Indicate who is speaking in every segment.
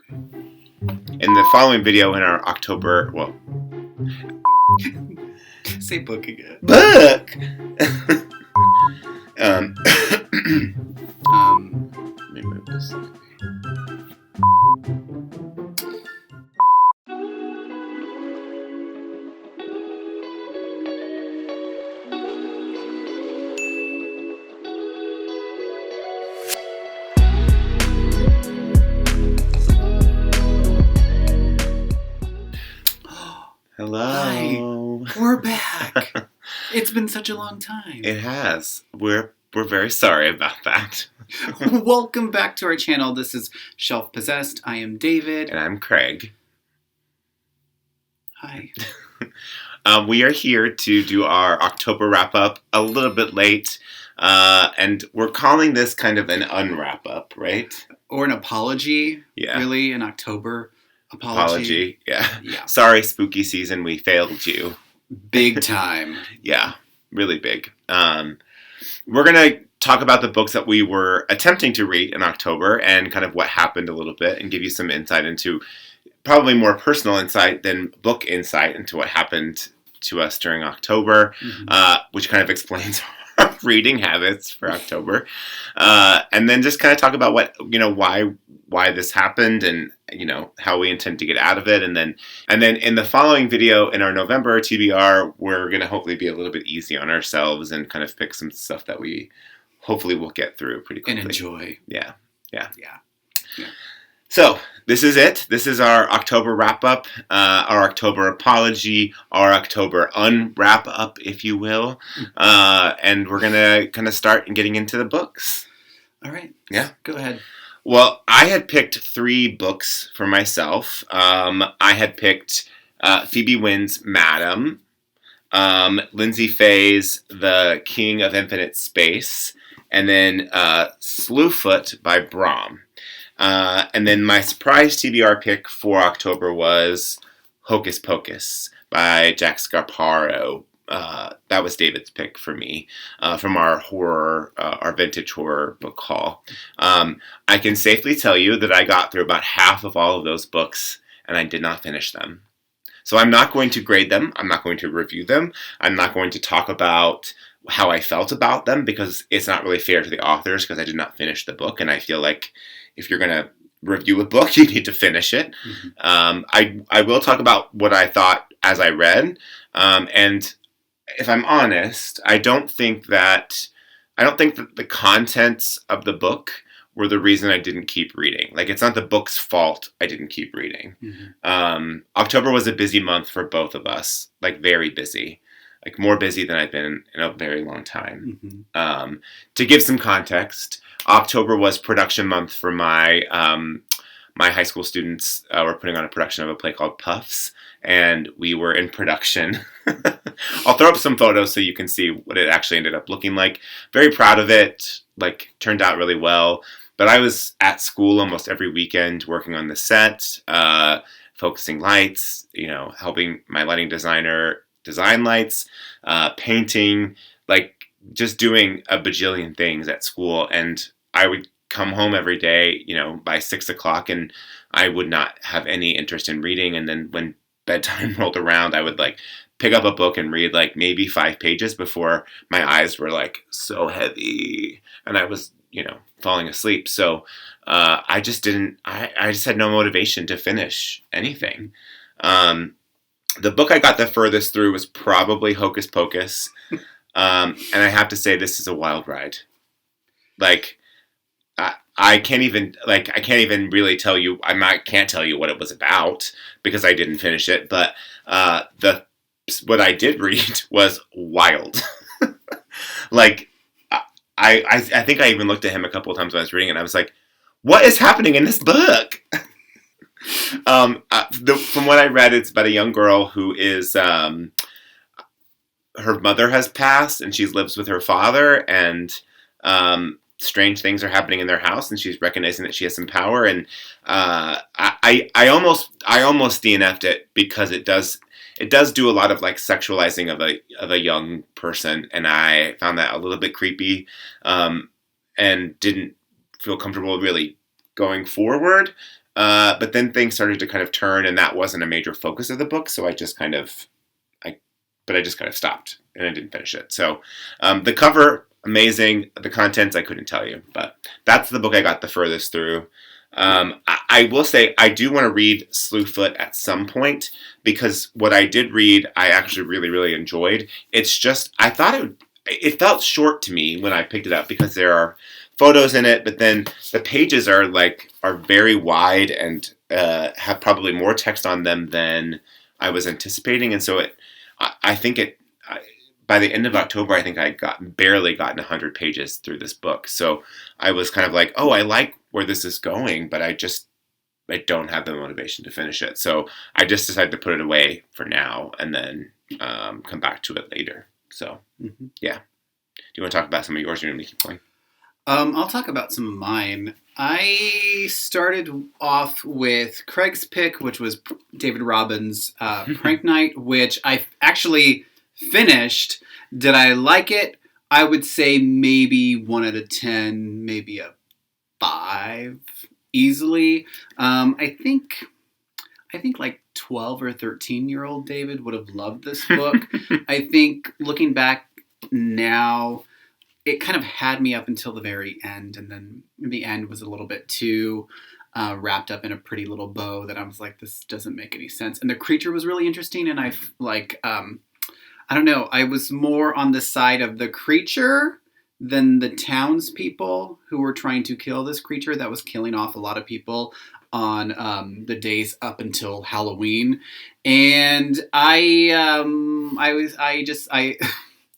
Speaker 1: In the following video in our October,
Speaker 2: Say book again.
Speaker 1: Book! Let me move this. Hello.
Speaker 2: Hi. We're back. It's been such a long time.
Speaker 1: It has. We're very sorry about that.
Speaker 2: Welcome back to our channel. This is Shelf Possessed. I am David.
Speaker 1: And I'm Craig.
Speaker 2: Hi.
Speaker 1: We are here to do our October wrap-up a little bit late. And we're calling this kind of an unwrap up, right?
Speaker 2: Or an apology.
Speaker 1: Yeah.
Speaker 2: Really, an October apology.
Speaker 1: Yeah.
Speaker 2: Yeah.
Speaker 1: Sorry, spooky season, we failed you.
Speaker 2: Big time.
Speaker 1: Yeah, really big. We're going to talk about the books that we were attempting to read in October and kind of what happened a little bit and give you some insight into, probably more personal insight than book insight into what happened to us during October, which kind of explains our reading habits for October. And then just kind of talk about what, why this happened and, how we intend to get out of it. And then in the following video in our November TBR, we're going to hopefully be a little bit easy on ourselves and kind of pick some stuff that we hopefully will get through pretty quickly.
Speaker 2: And enjoy.
Speaker 1: Yeah.
Speaker 2: Yeah.
Speaker 1: So this is it. This is our October wrap-up, our October apology, our October unwrap up, if you will. And we're going to kind of start getting into the books.
Speaker 2: All right.
Speaker 1: Yeah.
Speaker 2: Go ahead.
Speaker 1: Well, I had picked 3 books for myself. I had picked Phoebe Wynne's Madam, Lindsay Faye's The King of Infinite Space, and then Slewfoot by Brom. And then my surprise TBR pick for October was Hocus Pocus by Jack Scapparo. That was David's pick for me from our vintage horror book haul. I can safely tell you that I got through about half of all of those books and I did not finish them. So I'm not going to grade them. I'm not going to review them. I'm not going to talk about how I felt about them because it's not really fair to the authors because I did not finish the book. And I feel like if you're going to review a book, you need to finish it. I will talk about what I thought as I read. And if I'm honest, I don't think that the contents of the book were the reason I didn't keep reading. Like, it's not the book's fault I didn't keep reading. October was a busy month for both of us, like very busy, like more busy than I've been in a very long time. To give some context, October was production month for my high school students. Were putting on a production of a play called Puffs, and we were in production. I'll throw up some photos so you can see what it actually ended up looking like. Very proud of it. Like, turned out really well. But I was at school almost every weekend working on the set, focusing lights, helping my lighting designer design lights, painting, like just doing a bajillion things at school. And I would come home every day, by 6 o'clock, and I would not have any interest in reading. And then when bedtime rolled around, I would pick up a book and read maybe 5 pages before my eyes were so heavy and I was, falling asleep. So I just had no motivation to finish anything. The book I got the furthest through was probably Hocus Pocus. And I have to say, this is a wild ride. I can't even really tell you. Can't tell you what it was about because I didn't finish it. But what I did read was wild. I think I even looked at him a couple of times when I was reading it. And I was like, "What is happening in this book?" From what I read, it's about a young girl who is her mother has passed and she lives with her father, and strange things are happening in their house, and she's recognizing that she has some power. And I almost DNF'd it because it does do a lot of sexualizing of a young person, and I found that a little bit creepy, and didn't feel comfortable really going forward. But then things started to kind of turn, and that wasn't a major focus of the book. So I just kind of stopped, and I didn't finish it. So the cover, amazing. The contents, I couldn't tell you, but that's the book I got the furthest through. I will say I do want to read Slewfoot at some point, because what I did read, I actually really, really enjoyed. It's just, I thought it felt short to me when I picked it up, because there are photos in it, but then the pages are very wide and have probably more text on them than I was anticipating. And so by the end of October, I think I barely gotten 100 pages through this book. So I was kind of like, oh, I like where this is going, but I don't have the motivation to finish it. So I just decided to put it away for now, and then come back to it later. So, yeah. Do you want to talk about some of yours, or do you want me to keep going?
Speaker 2: I'll talk about some of mine. I started off with Craig's pick, which was David Robbins' Prank Night, which I actually finished. Did I like it? I would say maybe 1 out of 10, maybe a 5 easily. I think like 12 or 13-year-old David would have loved this book. I think looking back now, it kind of had me up until the very end, and then the end was a little bit too wrapped up in a pretty little bow that I was like, this doesn't make any sense. And the creature was really interesting, and I don't know, I was more on the side of the creature than the townspeople who were trying to kill this creature that was killing off a lot of people on the days up until Halloween. And I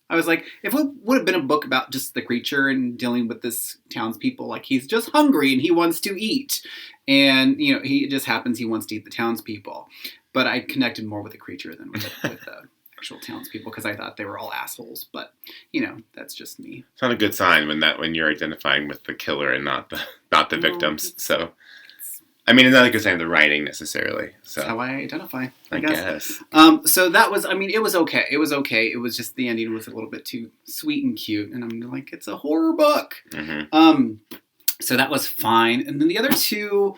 Speaker 2: was like, if it would have been a book about just the creature and dealing with this townspeople, like he's just hungry and he wants to eat. And, he just happens he wants to eat the townspeople. But I connected more with the creature than with the actual townspeople, because I thought they were all assholes. But, that's just me.
Speaker 1: It's not a good sign when you're identifying with the killer and not the victims. So, I mean, it's not a good sign of the writing necessarily. So
Speaker 2: that's how I identify, I
Speaker 1: guess.
Speaker 2: So that was, it was okay. It was okay. It was just the ending was a little bit too sweet and cute. And I'm like, it's a horror book. Mm-hmm. So that was fine. And then the other two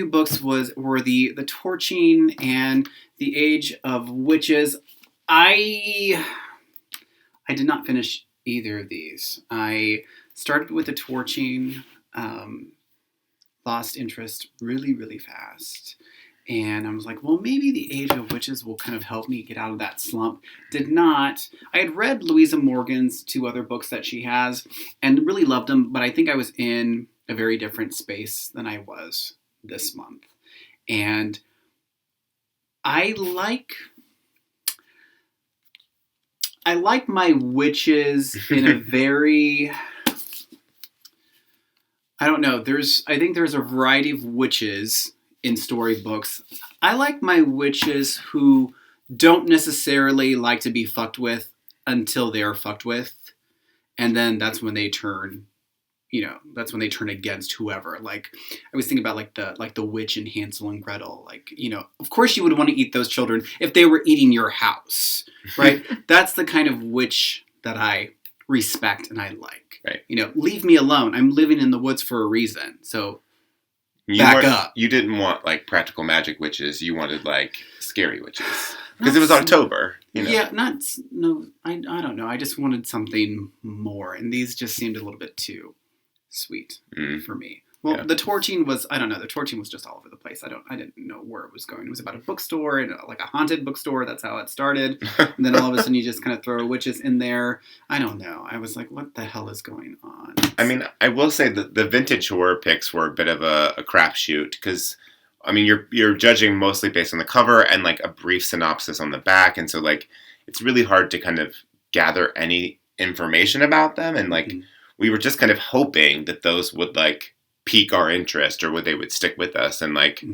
Speaker 2: books were the Torching and the Age of Witches. I did not finish either of these. I started with the Torching, lost interest really, really fast. And I was like, well, maybe the Age of Witches will kind of help me get out of that slump. Did not. I had read Louisa Morgan's 2 other books that she has and really loved them, but I think I was in a very different space than I was this month. And I like my witches in a very... I don't know. I think there's a variety of witches in storybooks. I like my witches who don't necessarily like to be fucked with until they're fucked with. And then that's when they turn, against whoever. Like, I was thinking about like the witch in Hansel and Gretel. Like, of course you would want to eat those children if they were eating your house, right? That's the kind of witch that I respect and I like.
Speaker 1: Right.
Speaker 2: Leave me alone. I'm living in the woods for a reason. So back up.
Speaker 1: You didn't want like practical magic witches. You wanted like scary witches. Because it was October.
Speaker 2: Yeah, I don't know. I just wanted something more. And these just seemed a little bit too sweet for me. Well, The Torching was, I don't know. The Torching was just all over the place. I didn't know where it was going. It was about a bookstore, and like a haunted bookstore. That's how it started. And then all of a sudden you just kind of throw witches in there. I don't know. I was like, what the hell is going on?
Speaker 1: I mean, I will say that the vintage horror picks were a bit of a crapshoot, because, you're judging mostly based on the cover and like a brief synopsis on the back. And so like, it's really hard to kind of gather any information about them. And like, we were just kind of hoping that those would like pique our interest, or they would stick with us, and like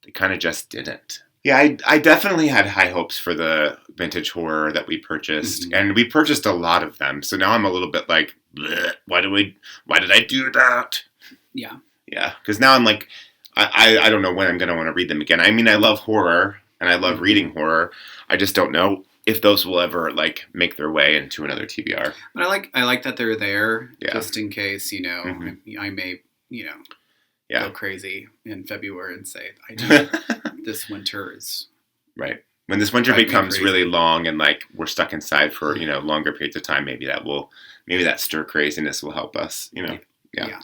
Speaker 1: they kind of just didn't. Yeah, I definitely had high hopes for the vintage horror that we purchased, and we purchased a lot of them. So now I'm a little bit like, why did I do that?
Speaker 2: Yeah,
Speaker 1: because now I'm like, I don't know when I'm gonna want to read them again. I mean, I love horror and I love reading horror. I just don't know if those will ever like make their way into another TBR. But
Speaker 2: I like that they're there, just in case, I may, go crazy in February and say, I know this winter is...
Speaker 1: Right. When this winter becomes really long and like we're stuck inside for, longer periods of time, maybe that stir craziness will help us, Yeah.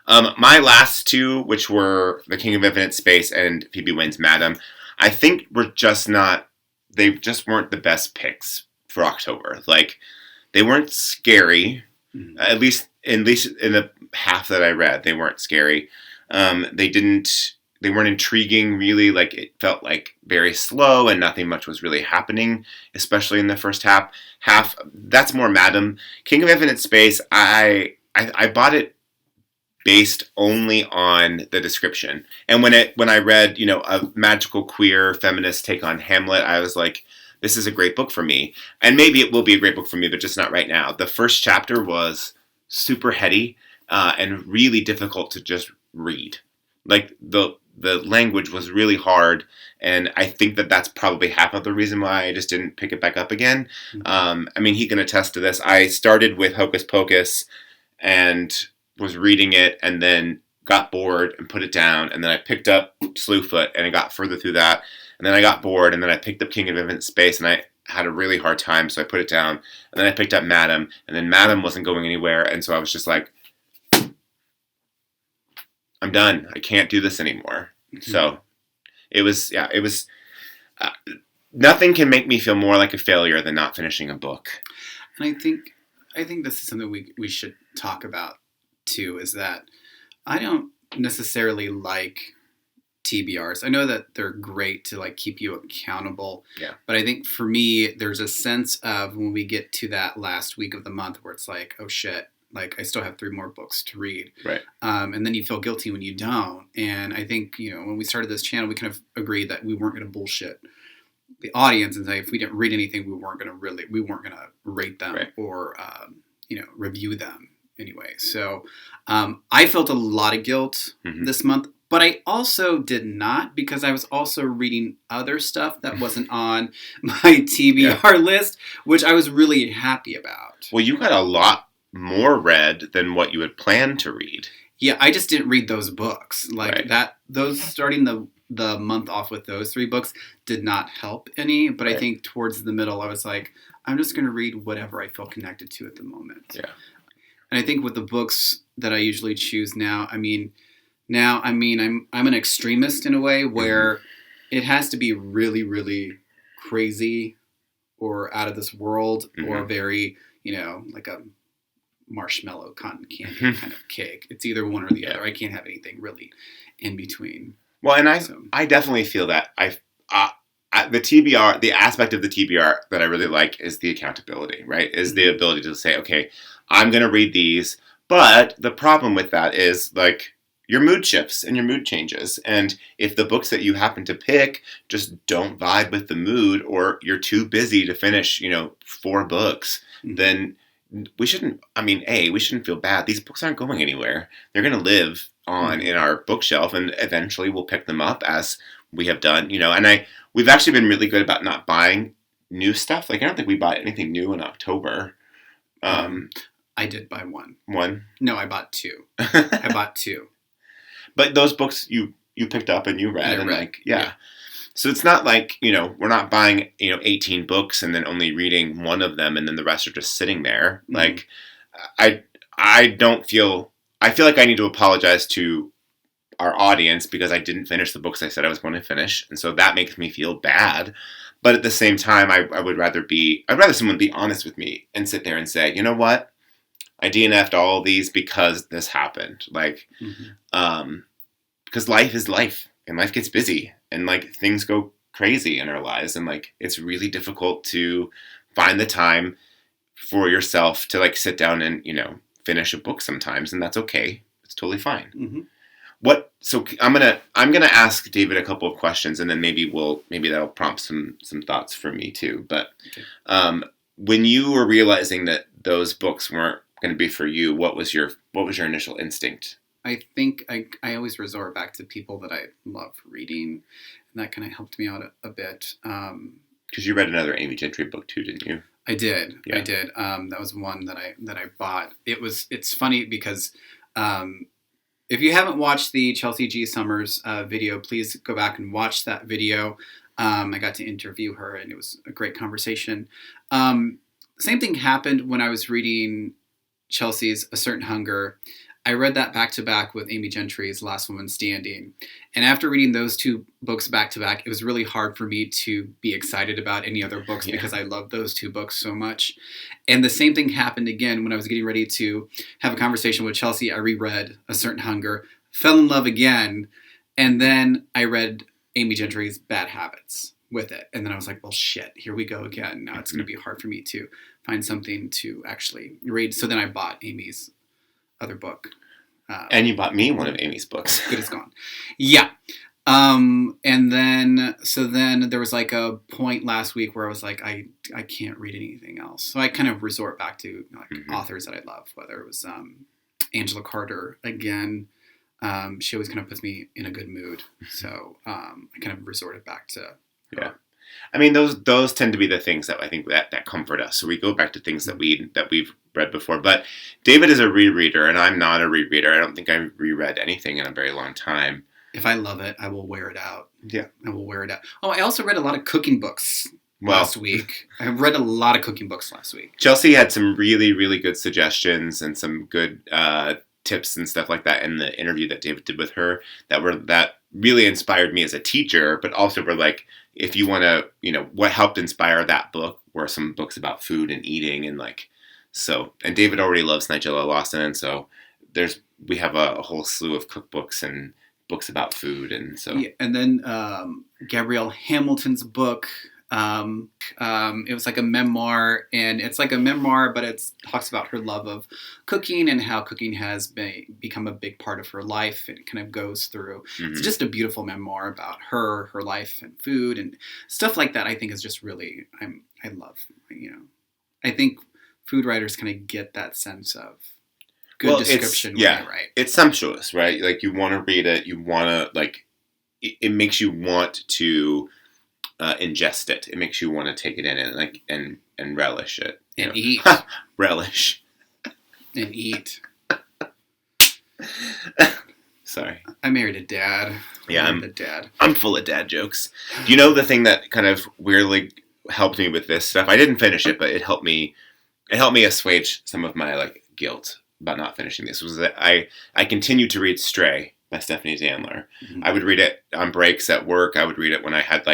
Speaker 1: My last two, which were The King of Infinite Space and Phoebe Wynne's Madam, I think they just weren't the best picks for October. Like, they weren't scary, at least in the half that I read, they weren't scary. They weren't intriguing, really. Like, it felt like very slow and nothing much was really happening, especially in the first half. That's more Madam. King of Infinite Space, I bought it based only on the description. And when I read, a magical queer feminist take on Hamlet, I was like, this is a great book for me. And maybe it will be a great book for me, but just not right now. The first chapter was super heady and really difficult to just read. Like, the language was really hard, and I think that's probably half of the reason why I just didn't pick it back up again. He can attest to this. I started with Hocus Pocus and was reading it, and then got bored and put it down, and then I picked up Slewfoot, and I got further through that, and then I got bored, and then I picked up King of Infinite Space, and I had a really hard time, so I put it down, and then I picked up Madam, and then Madam wasn't going anywhere, and so I was just like, I'm done. I can't do this anymore. Mm-hmm. So it was, nothing can make me feel more like a failure than not finishing a book.
Speaker 2: And I think this is something we should talk about too, is that I don't necessarily like TBRs. I know that they're great to like keep you accountable.
Speaker 1: Yeah.
Speaker 2: But I think for me, there's a sense of when we get to that last week of the month where it's like, oh shit, like I still have 3 more books to read.
Speaker 1: Right.
Speaker 2: And then you feel guilty when you don't. And I think, when we started this channel, we kind of agreed that we weren't going to bullshit the audience and say if we didn't read anything, we weren't going to rate them or, review them anyway. So I felt a lot of guilt this month, but I also did not, because I was also reading other stuff that wasn't on my TBR list, which I was really happy about.
Speaker 1: Well, you got a lot more read than what you had planned to read.
Speaker 2: Yeah, I just didn't read those books. Those starting the month off with those 3 books did not help any, but I think towards the middle I was like, I'm just going to read whatever I feel connected to at the moment.
Speaker 1: Yeah.
Speaker 2: And I think with the books that I usually choose now, I'm an extremist in a way where it has to be really, really crazy or out of this world or very, like a marshmallow cotton candy kind of cake. It's either one or the other. I can't have anything really in between.
Speaker 1: Well, and I definitely feel that. The TBR, the aspect of the TBR that I really like is the accountability, right? Is the ability to say, okay, I'm going to read these, but the problem with that is like your mood shifts and your mood changes. And if the books that you happen to pick just don't vibe with the mood, or you're too busy to finish, 4 books, then we shouldn't feel bad. These books aren't going anywhere. They're going to live on in our bookshelf, and eventually we'll pick them up as we have done, and we've actually been really good about not buying new stuff. Like, I don't think we bought anything new in October.
Speaker 2: I did buy one.
Speaker 1: One?
Speaker 2: No, I bought 2. I bought 2.
Speaker 1: But those books you picked up and you read. Yeah. So it's not like, we're not buying, 18 books and then only reading one of them and then the rest are just sitting there. Mm-hmm. Like, I feel like I need to apologize to our audience because I didn't finish the books I said I was going to finish. And so that makes me feel bad. But at the same time, I'd rather someone be honest with me and sit there and say, you know what? I DNF'd all of these because this happened. Like, because life is life and life gets busy and like things go crazy in our lives. And like, it's really difficult to find the time for yourself to like sit down and, finish a book sometimes. And that's okay. It's totally fine. Mm-hmm. So I'm gonna ask David a couple of questions, and then maybe that'll prompt some thoughts for me too. But when you were realizing that those books weren't going to be for you, what was your initial instinct?
Speaker 2: I think I always resort back to people that I love reading, and that kind of helped me out a bit.
Speaker 1: Because you read another Amy Gentry book too, didn't you?
Speaker 2: I did.
Speaker 1: Yeah.
Speaker 2: I did. That was one that I bought. It's funny because if you haven't watched the Chelsea G. Summers video, please go back and watch that video. I got to interview her, and it was a great conversation. Same thing happened when I was reading Chelsea's A Certain Hunger. I read that back-to-back with Amy Gentry's Last Woman Standing. And after reading those two books back-to-back, it was really hard for me to be excited about any other books because I love those two books so much. And the same thing happened again when I was getting ready to have a conversation with Chelsea. I reread A Certain Hunger, fell in love again, and then I read Amy Gentry's Bad Habits with it. And then I was like, well, shit, here we go again. Now it's going to be hard for me to find something to actually read. So then I bought Amy's other book.
Speaker 1: And you bought me one of Amy's books.
Speaker 2: Good as gone. Yeah. And then there was like a point last week where I was like, I can't read anything else. So I kind of resort back to authors that I love, whether it was Angela Carter again. She always kind of puts me in a good mood. So I kind of resorted back to her.
Speaker 1: Yeah. I mean, those tend to be the things that I think that comfort us. So we go back to things that we've read before. But David is a rereader, and I'm not a rereader. I don't think I've reread anything in a very long time.
Speaker 2: If I love it, I will wear it out.
Speaker 1: Yeah.
Speaker 2: I will wear it out. Oh, I also read a lot of cooking books last week. I read a lot of cooking books last week.
Speaker 1: Chelsea had some really, really good suggestions and some good tips and stuff like that in the interview that David did with her that really inspired me as a teacher, but also were like, if you want to, what helped inspire that book were some books about food and eating and and David already loves Nigella Lawson, and so we have a whole slew of cookbooks and books about food, and so. Yeah,
Speaker 2: and then Gabrielle Hamilton's book, it was like a memoir, and it's like a memoir, but it talks about her love of cooking and how cooking has become a big part of her life. And it kind of goes through, It's just a beautiful memoir about her life and food and stuff like that. I think is just really, I love, I think food writers kind of get that sense of good description when they write.
Speaker 1: It's sumptuous, right? Like you want to read it, you want to it makes you want to ingest it. It makes you want to take it in and relish it.
Speaker 2: And eat.
Speaker 1: Relish.
Speaker 2: And eat.
Speaker 1: Sorry.
Speaker 2: I married a dad.
Speaker 1: Yeah, I'm full of dad jokes. Do you know the thing that kind of weirdly helped me with this stuff? I didn't finish it, but it helped me assuage some of my guilt about not finishing this. Was that I continued to read Stray by Stephanie Zandler. Mm-hmm. I would read it on breaks at work. I would read it when I had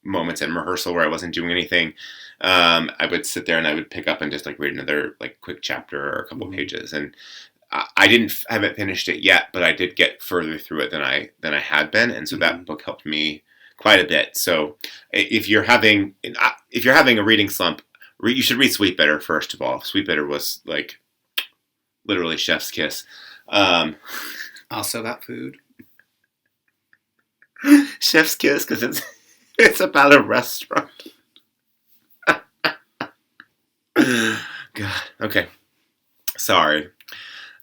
Speaker 1: moments in rehearsal where I wasn't doing anything. I would sit there and I would pick up and just read another quick chapter or a couple pages. And I haven't finished it yet, but I did get further through it than I had been. And so that book helped me quite a bit. So if you're having a reading slump, you should read Sweet Bitter first of all. Sweet Bitter was literally chef's kiss.
Speaker 2: Also about food.
Speaker 1: Chef's kiss because it's about a restaurant. God. Okay. Sorry.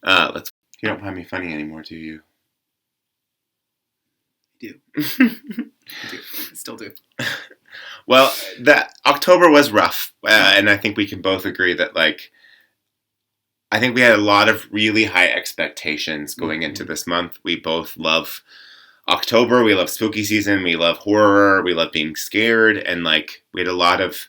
Speaker 1: You don't find me funny anymore, do you?
Speaker 2: I do. I still do.
Speaker 1: Well, that October was rough, and I think we can both agree that I think we had a lot of really high expectations going into this month. We both love October. We love spooky season. We love horror. We love being scared. And we had a lot of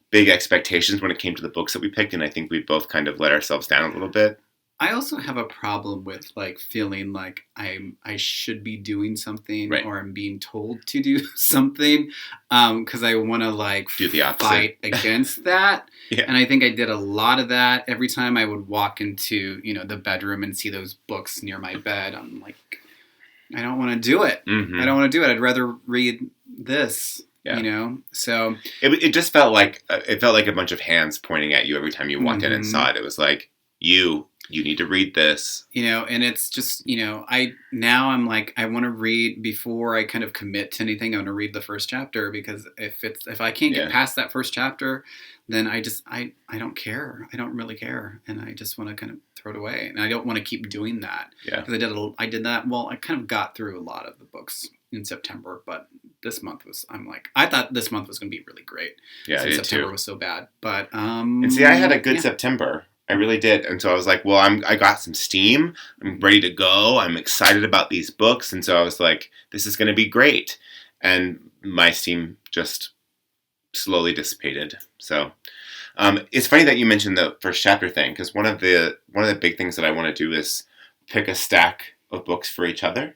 Speaker 1: big expectations when it came to the books that we picked. And I think we both kind of let ourselves down a little bit.
Speaker 2: I also have a problem with feeling like I should be doing something or I'm being told to do something because I want to
Speaker 1: do the opposite.
Speaker 2: Fight against that.
Speaker 1: Yeah.
Speaker 2: And I think I did a lot of that every time I would walk into the bedroom and see those books near my bed. I'm like, I don't want to do it.
Speaker 1: Mm-hmm.
Speaker 2: I don't want to do it. I'd rather read this. Yeah. So
Speaker 1: it just felt like a bunch of hands pointing at you every time you walked in and saw it. It was like you need to read this.
Speaker 2: And it's just, I'm like, I want to read before I kind of commit to anything. I want to read the first chapter because if I can't get past that first chapter, then I don't care. I don't really care. And I just want to kind of throw it away. And I don't want to keep doing that.
Speaker 1: Yeah.
Speaker 2: Because I did that. Well, I kind of got through a lot of the books in September, but this month I thought this month was going to be really great.
Speaker 1: Yeah, I did
Speaker 2: September
Speaker 1: too.
Speaker 2: was so bad. But,
Speaker 1: and see, I had a good September. I really did. And so I was like, well, I got some steam. I'm ready to go. I'm excited about these books. And so I was like, this is going to be great. And my steam just slowly dissipated. So it's funny that you mentioned the first chapter thing, because one of the big things that I want to do is pick a stack of books for each other.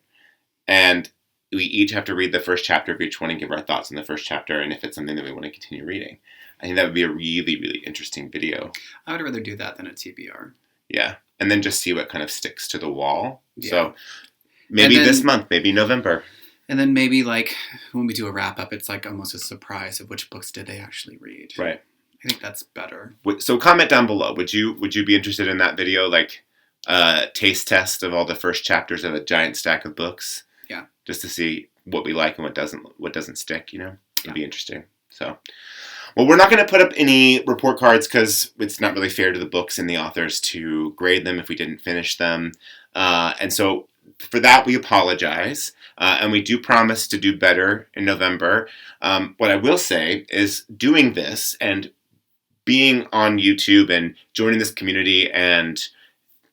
Speaker 1: And we each have to read the first chapter of each one and give our thoughts on the first chapter, and if it's something that we want to continue reading. I think that would be a really, really interesting video.
Speaker 2: I would rather do that than a TBR.
Speaker 1: Yeah. And then just see what kind of sticks to the wall. Yeah. So
Speaker 2: maybe
Speaker 1: this month, maybe November.
Speaker 2: And then maybe like when we do a wrap up, it's like almost a surprise of which books did they actually read.
Speaker 1: Right.
Speaker 2: I think that's better.
Speaker 1: So comment down below. Would you be interested in that video? Like taste test of all the first chapters of a giant stack of books?
Speaker 2: Yeah.
Speaker 1: Just to see what we like and what doesn't stick, you know? It'd be interesting. So, well, we're not going to put up any report cards because it's not really fair to the books and the authors to grade them if we didn't finish them. And so for that, we apologize. And we do promise to do better in November. What I will say is doing this and being on YouTube and joining this community and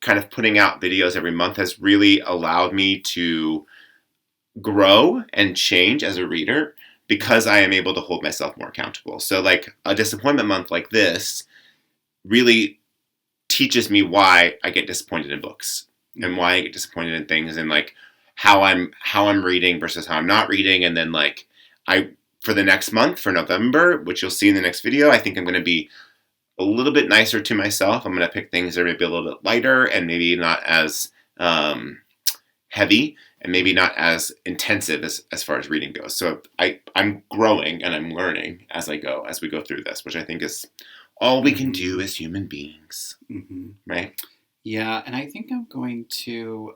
Speaker 1: kind of putting out videos every month has really allowed me to grow and change as a reader because I am able to hold myself more accountable. So like a disappointment month like this really teaches me why I get disappointed in books and why I get disappointed in things and like how I'm reading versus how I'm not reading. And then like for the next month, for November, which you'll see in the next video, I think I'm going to be a little bit nicer to myself. I'm going to pick things that are maybe a little bit lighter and maybe not as heavy and maybe not as intensive as far as reading goes. So I'm growing and I'm learning as we go through this, which I think is all we can do as human beings. Mm-hmm. Right?
Speaker 2: Yeah, and I think I'm going to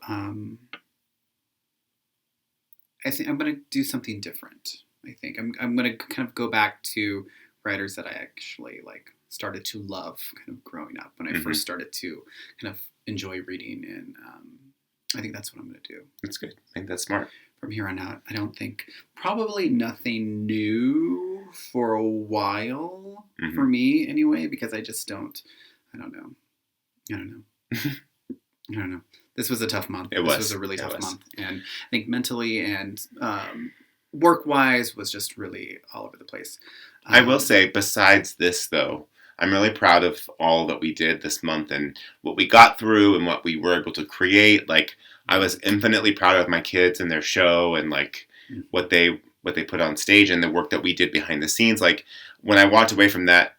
Speaker 2: do something different. I think I'm going to kind of go back to writers that I actually like started to love kind of growing up when I first started to kind of enjoy reading, and I think that's what I'm going to do.
Speaker 1: That's good. I think that's smart.
Speaker 2: From here on out, I don't think probably nothing new for a while for me anyway, because I just don't know. I don't know. This was a tough month. This was a really tough month. And I think mentally and work-wise was just really all over the place.
Speaker 1: I will say, besides this, though, I'm really proud of all that we did this month and what we got through and what we were able to create. Like, I was infinitely proud of my kids and their show and, like, what they put on stage and the work that we did behind the scenes. Like, when I walked away from that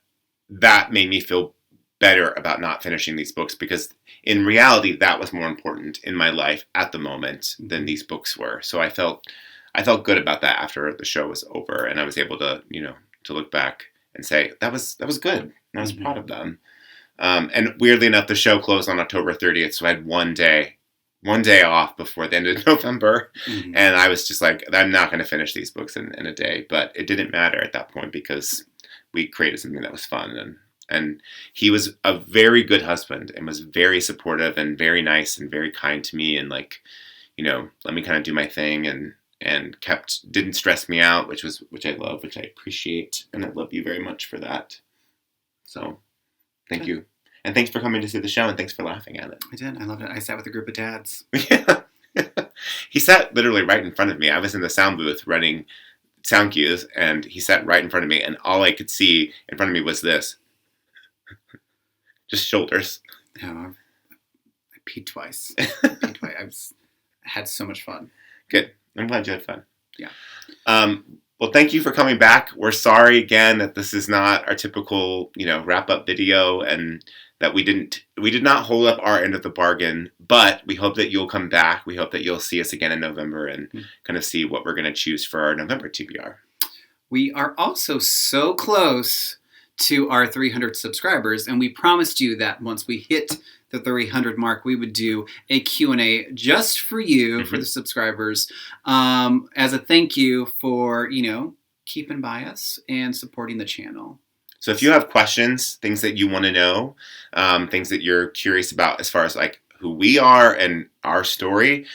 Speaker 1: made me feel better about not finishing these books because in reality that was more important in my life at the moment than these books were. So I felt good about that after the show was over and I was able to, to look back and say that was good. And I was proud of them. And weirdly enough, the show closed on October 30th, so I had one day off before the end of November, and I was just like, I'm not going to finish these books in a day. But it didn't matter at that point because we created something that was fun and he was a very good husband and was very supportive and very nice and very kind to me and let me kind of do my thing and didn't stress me out, which I love, which I appreciate, and I love you very much for that. So thank you. And thanks for coming to see the show and thanks for laughing at it.
Speaker 2: I did. I loved it. I sat with a group of dads.
Speaker 1: Yeah. He sat literally right in front of me. I was in the sound booth running sound cues and he sat right in front of me and all I could see in front of me was this. Just shoulders.
Speaker 2: No, I peed twice. I had so much fun.
Speaker 1: Good. I'm glad you had fun.
Speaker 2: Yeah.
Speaker 1: Well, thank you for coming back. We're sorry again that this is not our typical, wrap up video and that we did not hold up our end of the bargain, but we hope that you'll come back. We hope that you'll see us again in November and kind of see what we're going to choose for our November TBR.
Speaker 2: We are also so close to our 300 subscribers, and we promised you that once we hit the 300 mark, we would do a Q&A just for you, for the subscribers, as a thank you for, keeping by us and supporting the channel.
Speaker 1: So if you have questions, things that you want to know, things that you're curious about as far as like who we are and our story,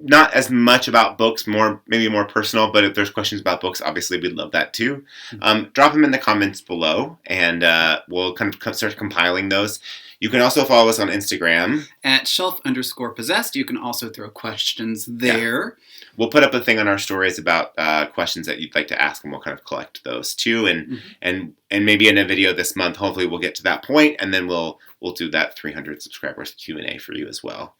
Speaker 1: not as much about books, maybe more personal, but if there's questions about books, obviously we'd love that too. Drop them in the comments below and we'll kind of start compiling those. You can also follow us on Instagram.
Speaker 2: At shelf_possessed. You can also throw questions there.
Speaker 1: Yeah. We'll put up a thing on our stories about questions that you'd like to ask, and we'll kind of collect those too. And maybe in a video this month, hopefully we'll get to that point, and then we'll do that 300 subscribers Q&A for you as well.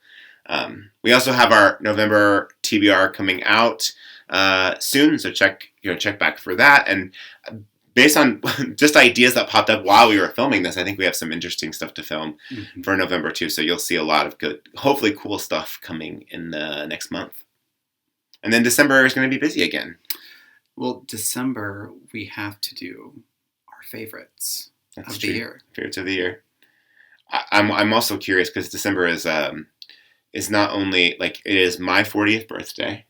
Speaker 1: We also have our November TBR coming out soon, so check back for that. And based on just ideas that popped up while we were filming this, I think we have some interesting stuff to film for November too. So you'll see a lot of good, hopefully cool stuff coming in the next month. And then December is going to be busy again.
Speaker 2: Well, December, we have to do our favorites of the year.
Speaker 1: Favorites of the year. I'm also curious because December is not only, like, it is my 40th birthday.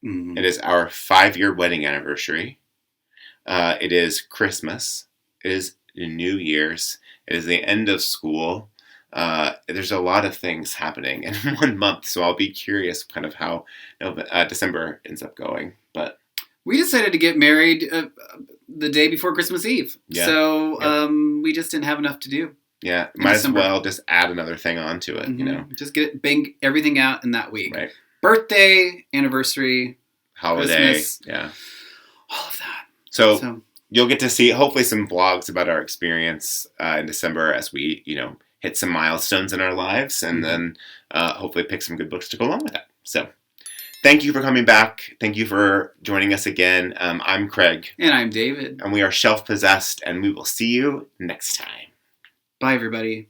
Speaker 1: Mm-hmm. It is our 5-year wedding anniversary. It is Christmas. It is New Year's. It is the end of school. There's a lot of things happening in 1 month, so I'll be curious kind of how December ends up going. But
Speaker 2: we decided to get married the day before Christmas Eve. Yeah. So we just didn't have enough to do.
Speaker 1: Yeah, might as well just add another thing onto it, you know.
Speaker 2: Just bang everything out in that week.
Speaker 1: Right.
Speaker 2: Birthday, anniversary,
Speaker 1: holiday,
Speaker 2: Christmas, all of that.
Speaker 1: So you'll get to see hopefully some vlogs about our experience in December as we, hit some milestones in our lives, and then hopefully pick some good books to go along with that. So thank you for coming back. Thank you for joining us again. I'm Craig.
Speaker 2: And I'm David.
Speaker 1: And we are Shelf Possessed, and we will see you next time.
Speaker 2: Bye, everybody.